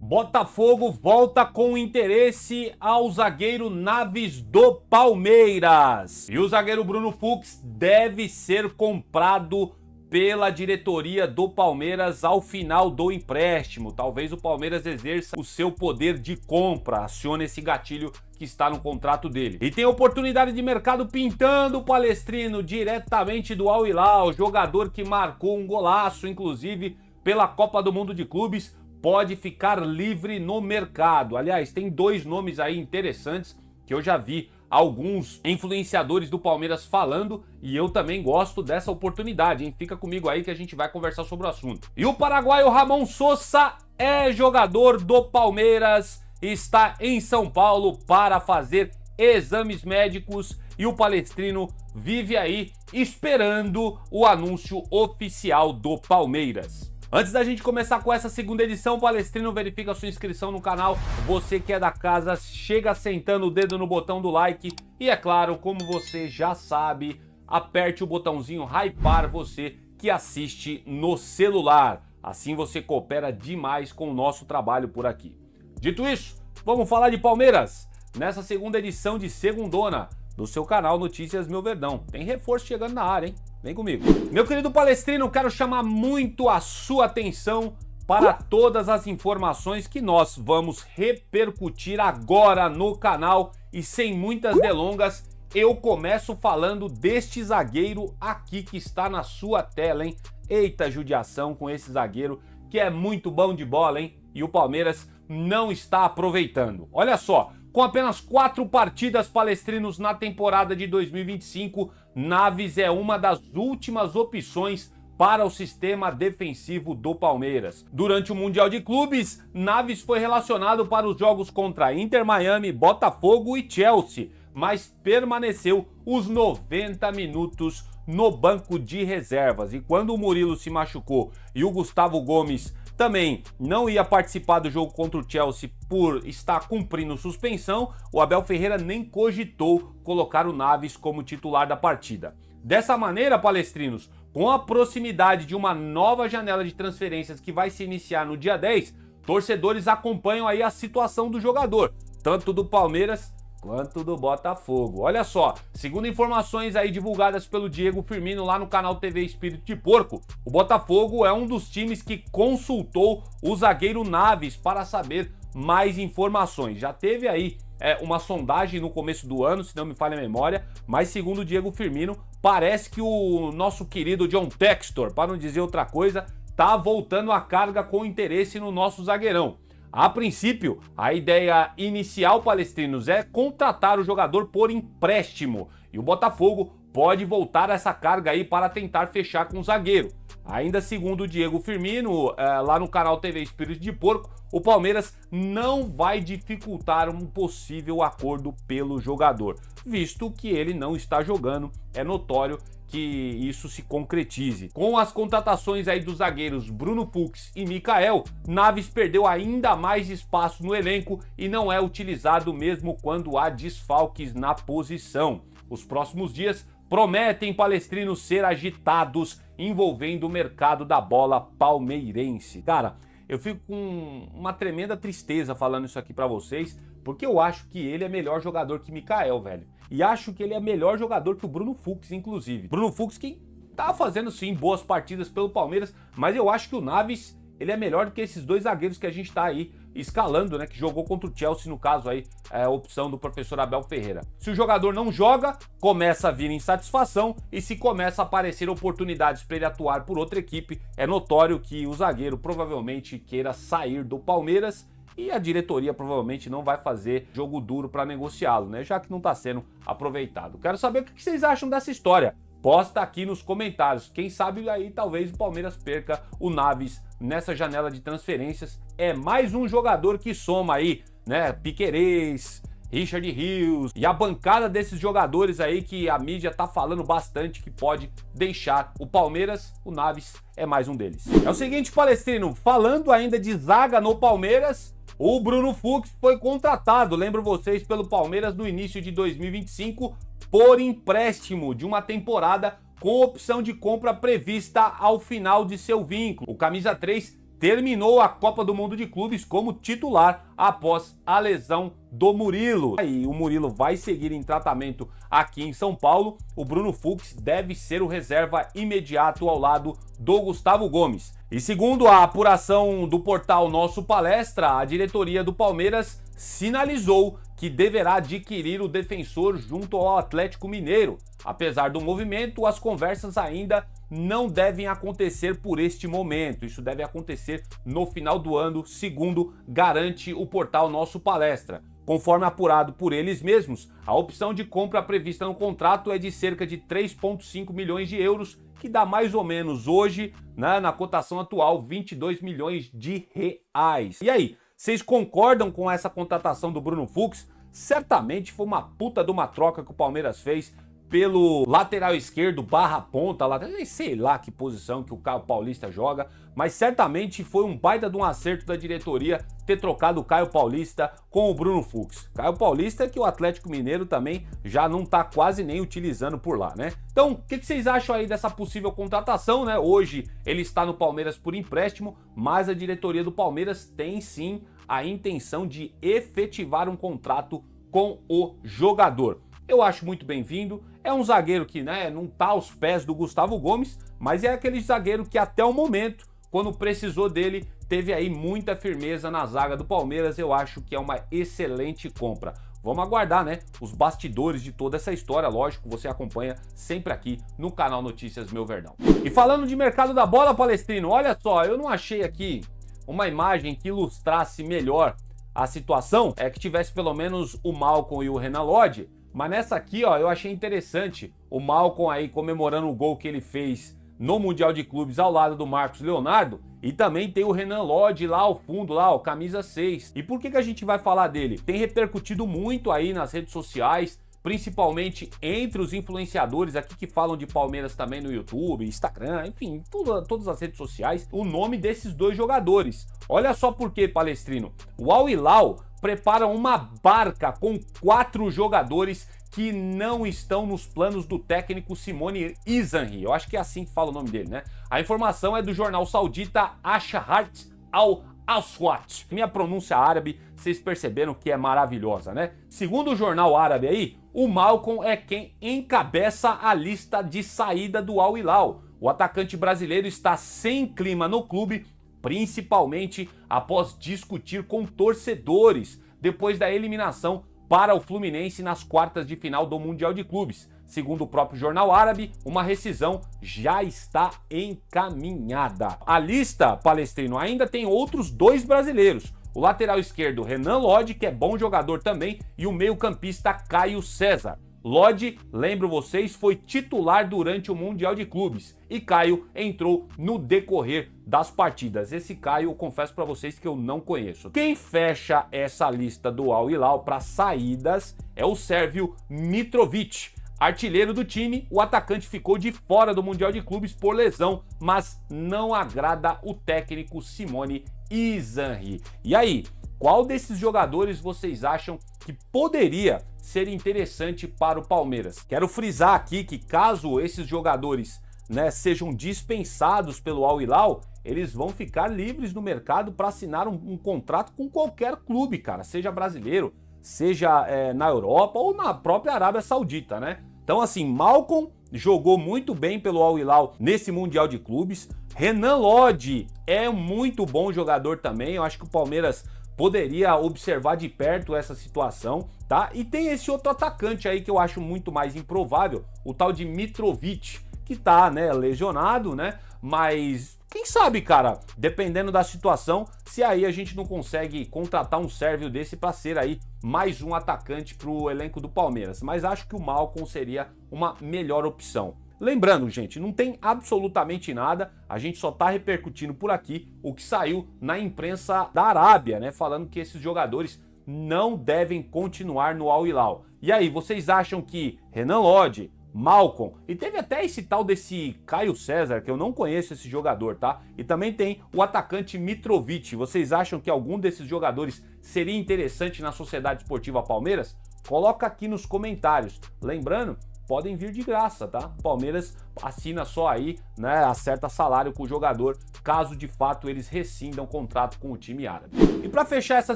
Botafogo volta com interesse ao zagueiro Naves do Palmeiras. E o zagueiro Bruno Fux deve ser comprado pela diretoria do Palmeiras ao final do empréstimo. Talvez o Palmeiras exerça o seu poder de compra, acione esse gatilho que está no contrato dele. E tem oportunidade de mercado pintando o Palestrino diretamente do Al Hilal, jogador que marcou um golaço, inclusive, pela Copa do Mundo de Clubes, pode ficar livre no mercado. Aliás, tem dois nomes aí interessantes que eu já vi alguns influenciadores do Palmeiras falando e eu também gosto dessa oportunidade, hein? Fica comigo aí que a gente vai conversar sobre o assunto. E o paraguaio Ramon Sosa é jogador do Palmeiras, está em São Paulo para fazer exames médicos e o Palestrino vive aí esperando o anúncio oficial do Palmeiras. Antes da gente começar com essa segunda edição, Palestrino, verifica a sua inscrição no canal. Você que é da casa, chega sentando o dedo no botão do like. E é claro, como você já sabe, aperte o botãozinho hypar você que assiste no celular. Assim você coopera demais com o nosso trabalho por aqui. Dito isso, vamos falar de Palmeiras. Nessa segunda edição de segundona do seu canal Notícias Meu Verdão. Tem reforço chegando na área, hein? Vem comigo. Meu querido Palestrino, quero chamar muito a sua atenção para todas as informações que nós vamos repercutir agora no canal. E sem muitas delongas, eu começo falando deste zagueiro aqui que está na sua tela, hein? Eita judiação com esse zagueiro que é muito bom de bola, hein? E o Palmeiras não está aproveitando. Olha só, com apenas 4 partidas palestrinos na temporada de 2025, Naves é uma das últimas opções para o sistema defensivo do Palmeiras. Durante o Mundial de Clubes, Naves foi relacionado para os jogos contra Inter Miami, Botafogo e Chelsea, mas permaneceu os 90 minutos no banco de reservas. E quando o Murilo se machucou e o Gustavo Gomes também não ia participar do jogo contra o Chelsea por estar cumprindo suspensão, o Abel Ferreira nem cogitou colocar o Naves como titular da partida. Dessa maneira, palestrinos, com a proximidade de uma nova janela de transferências que vai se iniciar no dia 10, torcedores acompanham aí a situação do jogador, tanto do Palmeiras quanto do Botafogo. Olha só, segundo informações aí divulgadas pelo Diego Firmino lá no canal TV Espírito de Porco, o Botafogo é um dos times que consultou o zagueiro Naves para saber mais informações. Já teve aí uma sondagem no começo do ano, se não me falha a memória, mas segundo o Diego Firmino, parece que o nosso querido John Textor, para não dizer outra coisa, tá voltando a carga com interesse no nosso zagueirão. A princípio, a ideia inicial, palestrinos, é contratar o jogador por empréstimo. E o Botafogo pode voltar essa carga aí para tentar fechar com o zagueiro. Ainda segundo o Diego Firmino, lá no canal TV Espírito de Porco, o Palmeiras não vai dificultar um possível acordo pelo jogador, visto que ele não está jogando. É notório que isso se concretize. Com as contratações aí dos zagueiros Bruno Fux e Mikael, Naves perdeu ainda mais espaço no elenco e não é utilizado mesmo quando há desfalques na posição. Os próximos dias prometem, palestrinos, ser agitados envolvendo o mercado da bola palmeirense. Cara, eu fico com uma tremenda tristeza falando isso aqui pra vocês, porque eu acho que ele é melhor jogador que Mikael, velho. E acho que ele é melhor jogador que o Bruno Fux, inclusive. Bruno Fux que tá fazendo, sim, boas partidas pelo Palmeiras, mas eu acho que o Naves, ele é melhor do que esses dois zagueiros que a gente tá aí escalando, né? Que jogou contra o Chelsea, no caso aí, é a opção do professor Abel Ferreira. Se o jogador não joga, começa a vir insatisfação, e se começa a aparecer oportunidades para ele atuar por outra equipe, é notório que o zagueiro provavelmente queira sair do Palmeiras, e a diretoria provavelmente não vai fazer jogo duro para negociá-lo, né? Já que não está sendo aproveitado. Quero saber o que vocês acham dessa história. Posta aqui nos comentários. Quem sabe aí talvez o Palmeiras perca o Naves nessa janela de transferências. É mais um jogador que soma aí, né? Piquerez, Richard Rios e a bancada desses jogadores aí que a mídia tá falando bastante que pode deixar o Palmeiras. O Naves é mais um deles. É o seguinte, palestrino, falando ainda de zaga no Palmeiras, o Bruno Fux foi contratado, lembro vocês, pelo Palmeiras no início de 2025 por empréstimo de uma temporada com opção de compra prevista ao final de seu vínculo. O camisa 3 terminou a Copa do Mundo de Clubes como titular após a lesão do Murilo. Aí o Murilo vai seguir em tratamento aqui em São Paulo. O Bruno Fux deve ser o reserva imediato ao lado do Gustavo Gomes. E segundo a apuração do portal Nosso Palestra, a diretoria do Palmeiras sinalizou que deverá adquirir o defensor junto ao Atlético Mineiro. Apesar do movimento, as conversas ainda não devem acontecer por este momento. Isso deve acontecer no final do ano, segundo garante o portal Nosso Palestra. Conforme apurado por eles mesmos, a opção de compra prevista no contrato é de cerca de 3,5 milhões de euros, que dá mais ou menos hoje, né, na cotação atual, 22 milhões de reais. E aí, vocês concordam com essa contratação do Bruno Fux? Certamente foi uma puta de uma troca que o Palmeiras fez pelo lateral esquerdo barra ponta, nem sei lá que posição que o Caio Paulista joga, mas certamente foi um baita de um acerto da diretoria ter trocado o Caio Paulista com o Bruno Fux. Caio Paulista que o Atlético Mineiro também já não tá quase nem utilizando por lá, né? Então, o que vocês acham aí dessa possível contratação, né? Hoje ele está no Palmeiras por empréstimo, mas a diretoria do Palmeiras tem sim a intenção de efetivar um contrato com o jogador. Eu acho muito bem-vindo, é um zagueiro que, né, não tá aos pés do Gustavo Gomes, mas é aquele zagueiro que até o momento, quando precisou dele, teve aí muita firmeza na zaga do Palmeiras. Eu acho que é uma excelente compra. Vamos aguardar, né, os bastidores de toda essa história, lógico, você acompanha sempre aqui no canal Notícias Meu Verdão. E falando de mercado da bola, Palestrino, olha só, eu não achei aqui uma imagem que ilustrasse melhor a situação, que tivesse pelo menos o Malcom e o Renan Lodge. Mas nessa aqui, ó, eu achei interessante o Malcom aí comemorando o gol que ele fez no Mundial de Clubes ao lado do Marcos Leonardo. E também tem o Renan Lodge lá ao fundo, lá, ó, camisa 6. E por que a gente vai falar dele? Tem repercutido muito aí nas redes sociais, principalmente entre os influenciadores aqui que falam de Palmeiras também no YouTube, Instagram, enfim, todas as redes sociais, o nome desses dois jogadores. Olha só por quê, Palestrino. O Al Hilal prepara uma barca com 4 jogadores que não estão nos planos do técnico Simone Izanri. Eu acho que é assim que fala o nome dele, né? A informação é do jornal saudita Ashahat Al-Aswat. Minha pronúncia árabe, vocês perceberam que é maravilhosa, né? Segundo o jornal árabe aí, o Malcom é quem encabeça a lista de saída do Al Hilal. O atacante brasileiro está sem clima no clube, principalmente após discutir com torcedores depois da eliminação para o Fluminense nas quartas de final do Mundial de Clubes. Segundo o próprio jornal árabe, uma rescisão já está encaminhada. A lista, Palestrino, ainda tem outros 2 brasileiros. O lateral esquerdo Renan Lodge, que é bom jogador também, e o meio-campista Caio César. Lodge, lembro vocês, foi titular durante o Mundial de Clubes e Caio entrou no decorrer das partidas. Esse Caio, eu confesso para vocês que eu não conheço. Quem fecha essa lista do Al Hilal para saídas é o sérvio Mitrovic. Artilheiro do time, o atacante ficou de fora do Mundial de Clubes por lesão, mas não agrada o técnico Simone Izanri. E aí, qual desses jogadores vocês acham que poderia ser interessante para o Palmeiras? Quero frisar aqui que caso esses jogadores, né, sejam dispensados pelo Al Hilal, eles vão ficar livres no mercado para assinar um contrato com qualquer clube, cara, seja brasileiro, seja na Europa ou na própria Arábia Saudita, né? Então assim, Malcom jogou muito bem pelo Al Hilal nesse Mundial de Clubes. Renan Lodge é muito bom jogador também, eu acho que o Palmeiras poderia observar de perto essa situação, tá? E tem esse outro atacante aí que eu acho muito mais improvável, o tal de Mitrovic, que tá, né, lesionado, né? Mas quem sabe, cara, dependendo da situação, se aí a gente não consegue contratar um sérvio desse para ser aí mais um atacante pro elenco do Palmeiras. Mas acho que o Malcom seria uma melhor opção. Lembrando, gente, não tem absolutamente nada, a gente só tá repercutindo por aqui o que saiu na imprensa da Arábia, né, falando que esses jogadores não devem continuar no Al Hilal. E aí, vocês acham que Renan Lodge, Malcom, e teve até esse tal desse Caio César, que eu não conheço esse jogador, tá? E também tem o atacante Mitrovic. Vocês acham que algum desses jogadores seria interessante na Sociedade Esportiva Palmeiras? Coloca aqui nos comentários. Lembrando podem vir de graça, tá? O Palmeiras assina só aí, né, acerta salário com o jogador, caso de fato eles rescindam o contrato com o time árabe. E para fechar essa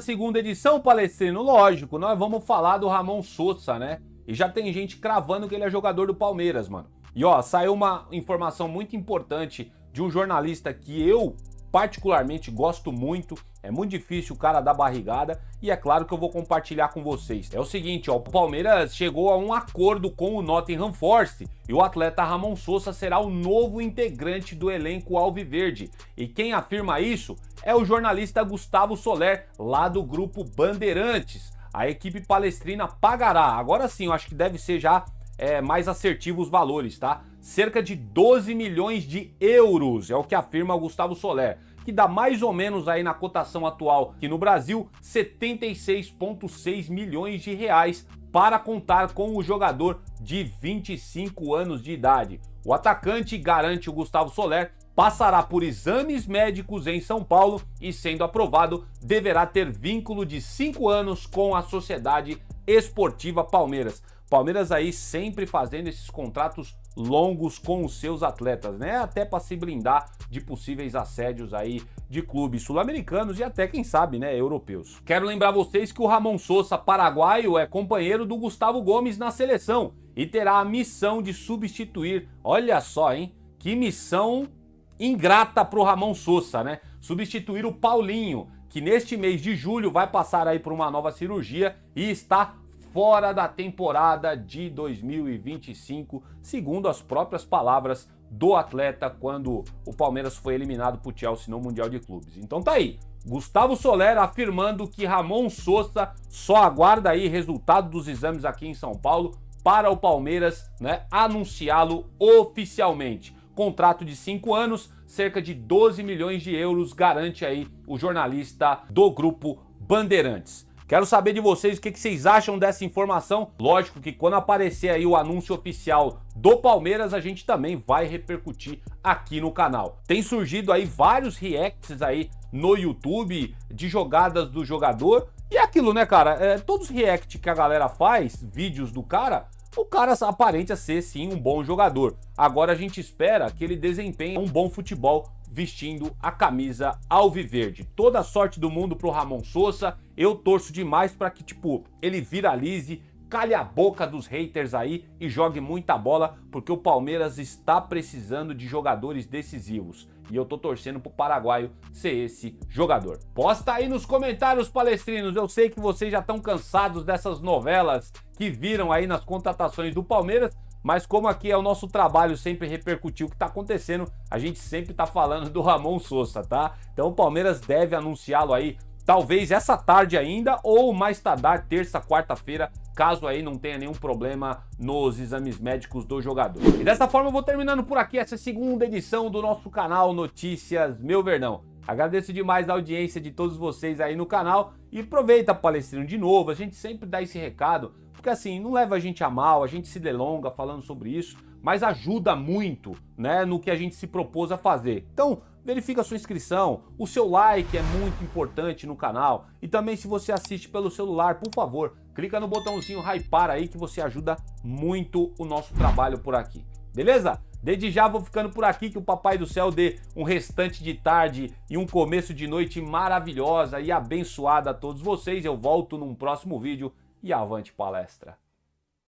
segunda edição, Palestrino, lógico, nós vamos falar do Ramon Sosa, né? E já tem gente cravando que ele é jogador do Palmeiras, mano. E ó, saiu uma informação muito importante de um jornalista que eu particularmente gosto muito, é muito difícil o cara dar barrigada e é claro que eu vou compartilhar com vocês. É o seguinte, ó, o Palmeiras chegou a um acordo com o Nottingham Forest e o atleta Ramon Sosa será o novo integrante do elenco alviverde. E quem afirma isso é o jornalista Gustavo Soler, lá do grupo Bandeirantes. A equipe palestrina pagará, agora sim, eu acho que deve ser já mais assertivo os valores, tá? Cerca de 12 milhões de euros, é o que afirma o Gustavo Soler, que dá mais ou menos aí na cotação atual aqui no Brasil, 76,6 milhões de reais para contar com o jogador de 25 anos de idade. O atacante, garante o Gustavo Soler, passará por exames médicos em São Paulo e, sendo aprovado, deverá ter vínculo de 5 anos com a Sociedade Esportiva Palmeiras. Palmeiras aí sempre fazendo esses contratos longos com os seus atletas, né? Até para se blindar de possíveis assédios aí de clubes sul-americanos e até, quem sabe, né, europeus. Quero lembrar vocês que o Ramon Sosa, paraguaio, é companheiro do Gustavo Gomes na seleção e terá a missão de substituir, olha só, hein? Que missão ingrata pro Ramon Sosa, né? Substituir o Paulinho, que neste mês de julho vai passar aí por uma nova cirurgia e está fora da temporada de 2025, segundo as próprias palavras do atleta quando o Palmeiras foi eliminado pro Chelsea no Mundial de Clubes. Então tá aí, Gustavo Soler afirmando que Ramon Sosa só aguarda aí resultado dos exames aqui em São Paulo para o Palmeiras, né, anunciá-lo oficialmente. Contrato de 5 anos, cerca de 12 milhões de euros, garante aí o jornalista do grupo Bandeirantes. Quero saber de vocês o que vocês acham dessa informação. Lógico que quando aparecer aí o anúncio oficial do Palmeiras, a gente também vai repercutir aqui no canal. Tem surgido aí vários reacts aí no YouTube de jogadas do jogador. E é aquilo, né, cara? Todos os reacts que a galera faz, vídeos do cara, o cara aparenta ser sim um bom jogador. Agora a gente espera que ele desempenhe um bom futebol vestindo a camisa alviverde. Toda a sorte do mundo pro Ramon Sosa. Eu torço demais para que, tipo, ele viralize, calhe a boca dos haters aí e jogue muita bola, porque o Palmeiras está precisando de jogadores decisivos. E eu tô torcendo pro paraguaio ser esse jogador. Posta aí nos comentários, palestrinos. Eu sei que vocês já estão cansados dessas novelas que viram aí nas contratações do Palmeiras, mas como aqui é o nosso trabalho sempre repercutir o que tá acontecendo, a gente sempre tá falando do Ramon Sosa, tá? Então o Palmeiras deve anunciá-lo aí, talvez essa tarde ainda, ou mais tardar terça, quarta-feira, caso aí não tenha nenhum problema nos exames médicos do jogador. E dessa forma eu vou terminando por aqui essa segunda edição do nosso canal Notícias Meu Verdão. Agradeço demais a audiência de todos vocês aí no canal e aproveita, palestrino, de novo, a gente sempre dá esse recado, porque assim, não leva a gente a mal, a gente se delonga falando sobre isso, mas ajuda muito, né, no que a gente se propôs a fazer. Então, verifica a sua inscrição, o seu like é muito importante no canal e também se você assiste pelo celular, por favor, clica no botãozinho hypar aí que você ajuda muito o nosso trabalho por aqui, beleza? Desde já vou ficando por aqui, que o Papai do Céu dê um restante de tarde e um começo de noite maravilhosa e abençoada a todos vocês. Eu volto num próximo vídeo e avante palestra!